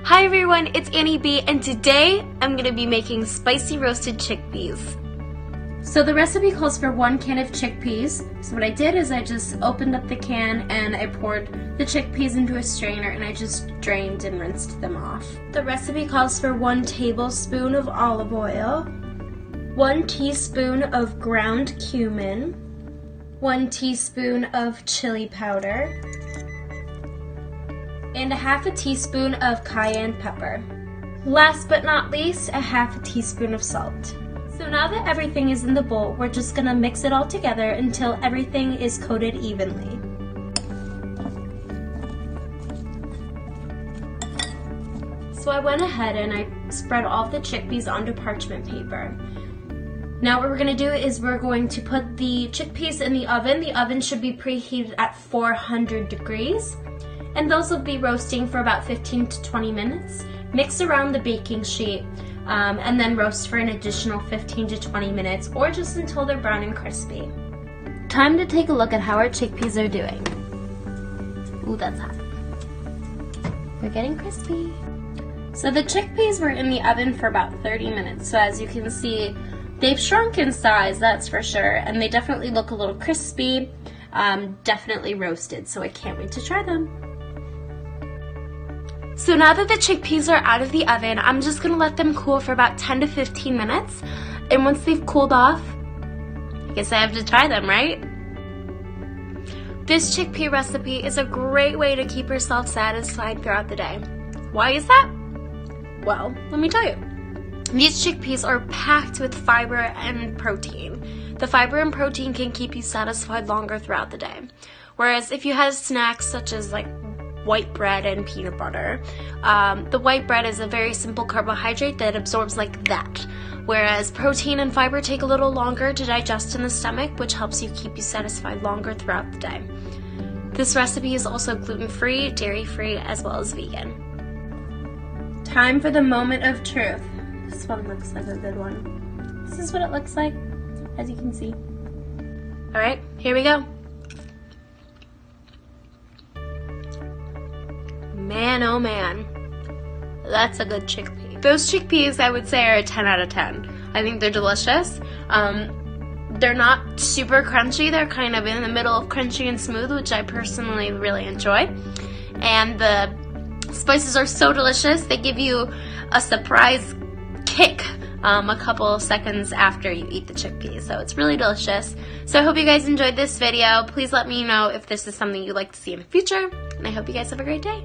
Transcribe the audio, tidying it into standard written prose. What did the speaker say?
Hi everyone, it's Annie B, and today I'm going to be making spicy roasted chickpeas. So the recipe calls for 1 can of chickpeas. So what I did is I just opened up the can and I poured the chickpeas into a strainer and I just drained and rinsed them off. The recipe calls for 1 tablespoon of olive oil, 1 teaspoon of ground cumin, 1 teaspoon of chili powder, and a half a teaspoon of cayenne pepper. Last but not least, a half a teaspoon of salt. So now that everything is in the bowl, we're just gonna mix it all together until everything is coated evenly. So I went ahead and I spread all of the chickpeas onto parchment paper. Now what we're going to do is we're going to put the chickpeas in the oven. The oven should be preheated at 400 degrees. And those will be roasting for about 15 to 20 minutes. Mix around the baking sheet and then roast for an additional 15 to 20 minutes or just until they're brown and crispy. Time to take a look at how our chickpeas are doing. Ooh, that's hot. They're getting crispy. So the chickpeas were in the oven for about 30 minutes. So as you can see, they've shrunk in size, that's for sure, and they definitely look a little crispy, definitely roasted, so I can't wait to try them. So now that the chickpeas are out of the oven, I'm just gonna let them cool for about 10 to 15 minutes, and once they've cooled off, I guess I have to try them, right? This chickpea recipe is a great way to keep yourself satisfied throughout the day. Why is that? Well, let me tell you. These chickpeas are packed with fiber and protein. The fiber and protein can keep you satisfied longer throughout the day. Whereas if you have snacks such as like white bread and peanut butter, the white bread is a very simple carbohydrate that absorbs like that. Whereas protein and fiber take a little longer to digest in the stomach, which helps you keep you satisfied longer throughout the day. This recipe is also gluten-free, dairy-free, as well as vegan. Time for the moment of truth. This one looks like a good one. This is what it looks like, as you can see. All right, here we go. Man, oh man, that's a good chickpea. Those chickpeas, I would say, are a 10 out of 10. I think they're delicious. They're not super crunchy. They're kind of in the middle of crunchy and smooth, which I personally really enjoy. And the spices are so delicious. They give you a surprise kick a couple seconds after you eat the chickpeas, so it's really delicious. So I hope you guys enjoyed this video. Please let me know if this is something you'd like to see in the future, and I hope you guys have a great day.